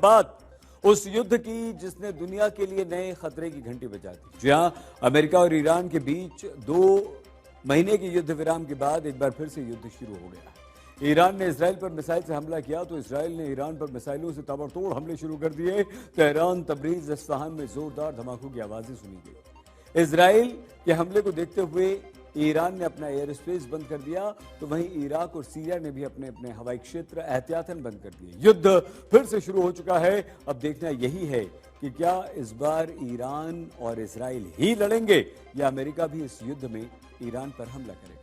बात उस युद्ध की जिसने दुनिया के लिए नए खतरे की घंटी बजा दी। जी हां, अमेरिका और ईरान के बीच 2 महीने के युद्ध विराम के बाद एक बार फिर से युद्ध शुरू हो गया। ईरान ने इजराइल पर मिसाइल से हमला किया तो इजराइल ने ईरान पर मिसाइलों से ताबड़तोड़ हमले शुरू कर दिए। तेहरान, तबरीज, इस्फहान में जोरदार धमाकों की आवाजें सुनी गई। इजराइल के हमले को देखते हुए ईरान ने अपना एयर स्पेस बंद कर दिया, तो वहीं इराक और सीरिया ने भी अपने अपने हवाई क्षेत्र एहतियातन बंद कर दिए। युद्ध फिर से शुरू हो चुका है। अब देखना यही है कि क्या इस बार ईरान और इजराइल ही लड़ेंगे या अमेरिका भी इस युद्ध में ईरान पर हमला करेगा।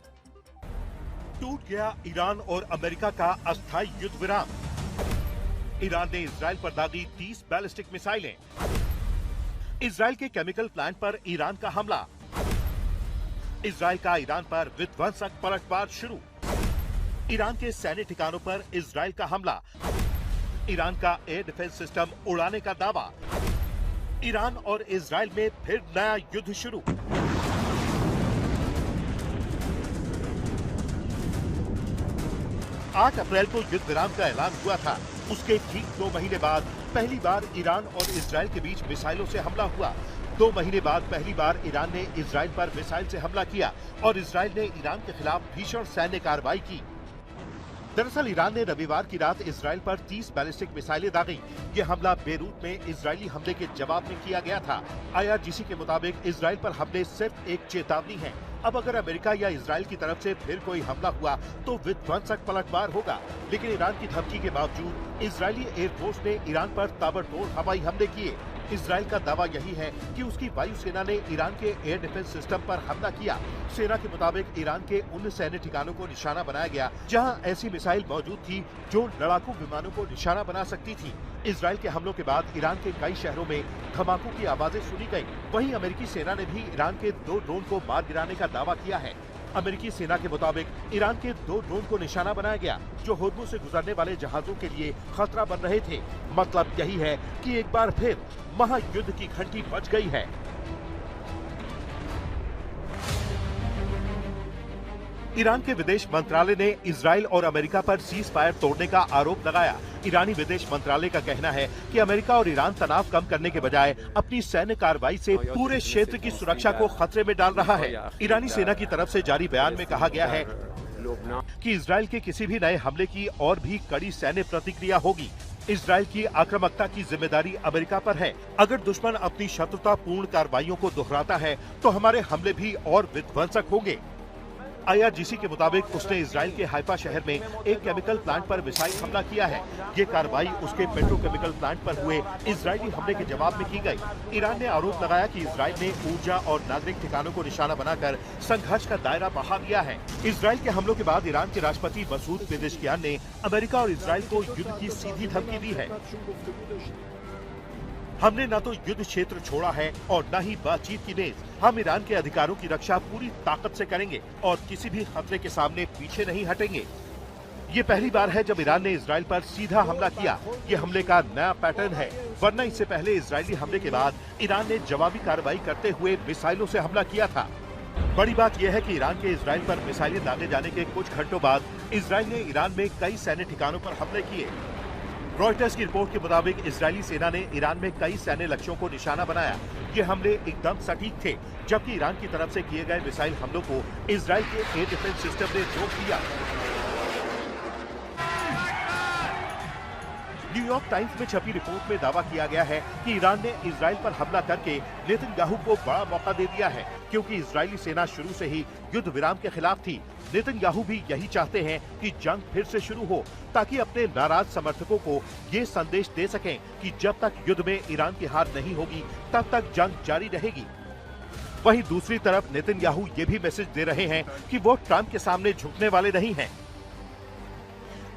टूट गया ईरान और अमेरिका का अस्थायी युद्ध विराम। ईरान ने इजराइल पर दागी 30 बैलिस्टिक मिसाइलें। इजराइल के केमिकल प्लांट पर ईरान का हमला। इजराइल का ईरान पर विध्वंसक पलटवार शुरू। ईरान के सैन्य ठिकानों पर इजराइल का हमला। ईरान का एयर डिफेंस सिस्टम उड़ाने का दावा। ईरान और इजराइल में फिर नया युद्ध शुरू। आठ अप्रैल को युद्ध विराम का ऐलान हुआ था। उसके ठीक 2 महीने बाद पहली बार ईरान और इजराइल के बीच मिसाइलों से हमला हुआ। 2 महीने बाद पहली बार ईरान ने इजराइल पर मिसाइल से हमला किया और इजराइल ने ईरान के खिलाफ भीषण सैन्य कार्रवाई की। दरअसल ईरान ने रविवार की रात इजराइल पर 30 बैलिस्टिक मिसाइलें दागी। ये हमला बेरूत में इजरायली हमले के जवाब में किया गया था। IRGC के मुताबिक इजराइल पर हमले सिर्फ एक चेतावनी है। अब अगर अमेरिका या इजराइल की तरफ से फिर कोई हमला हुआ तो विध्वंसक पलटवार होगा। लेकिन ईरान की धमकी के बावजूद इजरायली एयरफोर्स ने ईरान पर ताबड़तोड़ हवाई हमले किए। इजराइल का दावा यही है कि उसकी वायुसेना ने ईरान के एयर डिफेंस सिस्टम पर हमला किया। सेना के मुताबिक ईरान के उन सैन्य ठिकानों को निशाना बनाया गया जहां ऐसी मिसाइल मौजूद थी जो लड़ाकू विमानों को निशाना बना सकती थी। इजराइल के हमलों के बाद ईरान के कई शहरों में धमाकों की आवाजें सुनी गई। वहीं अमेरिकी सेना ने भी ईरान के 2 ड्रोन को मार गिराने का दावा किया है। अमेरिकी सेना के मुताबिक ईरान के 2 ड्रोन को निशाना बनाया गया जो होर्मुज से गुजरने वाले जहाजों के लिए खतरा बन रहे थे। मतलब यही है कि एक बार फिर महायुद्ध की घंटी बज गई है। ईरान के विदेश मंत्रालय ने इजराइल और अमेरिका पर सीज फायर तोड़ने का आरोप लगाया। ईरानी विदेश मंत्रालय का कहना है कि अमेरिका और ईरान तनाव कम करने के बजाय अपनी सैन्य कार्रवाई से पूरे क्षेत्र की सुरक्षा को खतरे में डाल रहा है। ईरानी सेना की तरफ से जारी बयान में कहा गया है कि इजराइल के किसी भी नए हमले की और भी कड़ी सैन्य प्रतिक्रिया होगी। इजराइल की आक्रामकता की जिम्मेदारी अमेरिका पर है। अगर दुश्मन अपनी शत्रुतापूर्ण कार्रवाइयों को दोहराता है तो हमारे हमले भी और विध्वंसक होंगे। IRGC के मुताबिक उसने इजराइल के हाइफा शहर में एक केमिकल प्लांट पर मिसाइल हमला किया है। ये कार्रवाई उसके पेट्रोकेमिकल प्लांट पर हुए इजरायली हमले के जवाब में की गई। ईरान ने आरोप लगाया कि इजराइल ने ऊर्जा और नागरिक ठिकानों को निशाना बनाकर संघर्ष का दायरा बढ़ा दिया है। इजराइल के हमलों के बाद ईरान के राष्ट्रपति मसूद पेजेश्कियान ने अमेरिका और इजराइल को युद्ध की सीधी धमकी दी है। हमने न तो युद्ध क्षेत्र छोड़ा है और न ही बातचीत की मेज। हम ईरान के अधिकारों की रक्षा पूरी ताकत से करेंगे और किसी भी खतरे के सामने पीछे नहीं हटेंगे। ये पहली बार है जब ईरान ने इजराइल पर सीधा हमला किया। ये हमले का नया पैटर्न है, वरना इससे पहले इजरायली हमले के बाद ईरान ने जवाबी कार्रवाई करते हुए मिसाइलों से हमला किया था। बड़ी बात यह है कि ईरान के इजराइल पर मिसाइलें दागे जाने के कुछ घंटों बाद इजराइल ने ईरान में कई सैन्य ठिकानों पर हमले किए। रॉयटर्स की रिपोर्ट के मुताबिक इजरायली सेना ने ईरान में कई सैन्य लक्ष्यों को निशाना बनाया। ये हमले एकदम सटीक थे, जबकि ईरान की तरफ से किए गए मिसाइल हमलों को इजराइल के एयर डिफेंस सिस्टम ने रोक दिया। न्यूयॉर्क टाइम्स में छपी रिपोर्ट में दावा किया गया है कि ईरान ने इजराइल पर हमला करके नेतन्याहू को बड़ा मौका दे दिया है, क्योंकि इजरायली सेना शुरू से ही युद्ध विराम के खिलाफ थी। नेतन्याहू भी यही चाहते हैं कि जंग फिर से शुरू हो, ताकि अपने नाराज समर्थकों को ये संदेश दे सकें कि जब तक युद्ध में ईरान की हार नहीं होगी तब तक जंग जारी रहेगी। वहीं दूसरी तरफ नेतन्याहू ये भी मैसेज दे रहे हैं कि वो ट्रंप के सामने झुकने वाले नहीं हैं।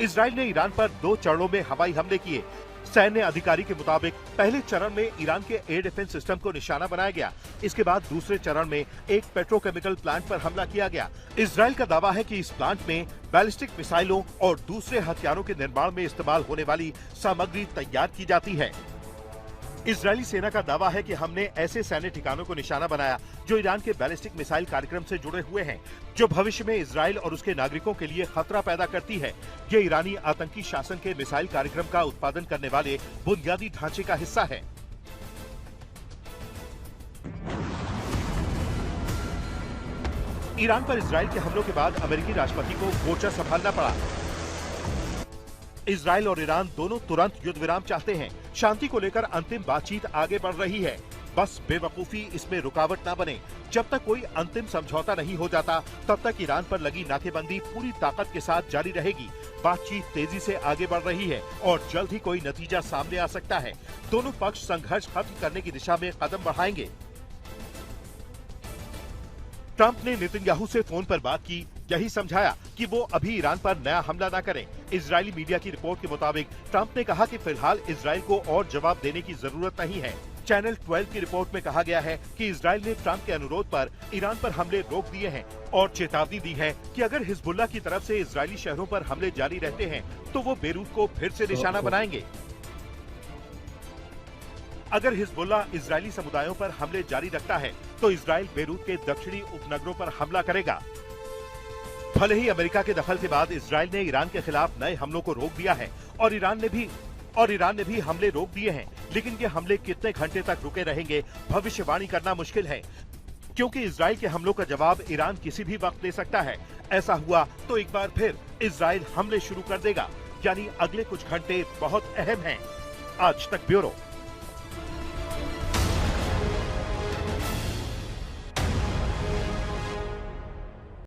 इजराइल ने ईरान पर 2 चरणों में हवाई हमले किए। सैन्य अधिकारी के मुताबिक पहले चरण में ईरान के एयर डिफेंस सिस्टम को निशाना बनाया गया। इसके बाद दूसरे चरण में एक पेट्रोकेमिकल प्लांट पर हमला किया गया। इजराइल का दावा है कि इस प्लांट में बैलिस्टिक मिसाइलों और दूसरे हथियारों के निर्माण में इस्तेमाल होने वाली सामग्री तैयार की जाती है। इजरायली सेना का दावा है कि हमने ऐसे सैन्य ठिकानों को निशाना बनाया जो ईरान के बैलिस्टिक मिसाइल कार्यक्रम से जुड़े हुए हैं, जो भविष्य में इजरायल और उसके नागरिकों के लिए खतरा पैदा करती है। ये ईरानी आतंकी शासन के मिसाइल कार्यक्रम का उत्पादन करने वाले बुनियादी ढांचे का हिस्सा है। ईरान पर इजरायल के हमलों के बाद अमेरिकी राष्ट्रपति को मोर्चा संभालना पड़ा। इजरायल और ईरान दोनों तुरंत युद्ध विराम चाहते हैं। शांति को लेकर अंतिम बातचीत आगे बढ़ रही है। बस बेवकूफी इसमें रुकावट ना बने। जब तक कोई अंतिम समझौता नहीं हो जाता, तब तक ईरान पर लगी नाकेबंदी पूरी ताकत के साथ जारी रहेगी। बातचीत तेजी से आगे बढ़ रही है और जल्द ही कोई नतीजा सामने आ सकता है। दोनों पक्ष संघर्ष खत्म करने की दिशा में कदम बढ़ाएंगे। ट्रंप ने नेतन्याहू से फोन पर बात की, यही समझाया कि वो अभी ईरान पर नया हमला न करें। इजरायली मीडिया की रिपोर्ट के मुताबिक ट्रंप ने कहा कि फिलहाल इजरायल को और जवाब देने की जरूरत नहीं है। चैनल 12 की रिपोर्ट में कहा गया है कि इजरायल ने ट्रंप के अनुरोध पर ईरान पर हमले रोक दिए हैं और चेतावनी दी है कि अगर हिजबुल्लाह की तरफ से इजरायली शहरों पर हमले जारी रहते हैं तो वो बेरूत को फिर से निशाना बनाएंगे। अगर हिजबुल्लाह इजरायली समुदायों पर हमले जारी रखता है तो इजरायल बेरूत के दक्षिणी उपनगरों पर हमला करेगा। भले ही अमेरिका के दखल के बाद इजरायल ने ईरान के खिलाफ नए हमलों को रोक दिया है और ईरान ने भी हमले रोक दिए हैं, लेकिन ये हमले कितने घंटे तक रुके रहेंगे भविष्यवाणी करना मुश्किल है, क्योंकि इजरायल के हमलों का जवाब ईरान किसी भी वक्त दे सकता है। ऐसा हुआ तो एक बार फिर इजरायल हमले शुरू कर देगा, यानी अगले कुछ घंटे बहुत अहम हैं। आज तक ब्यूरो।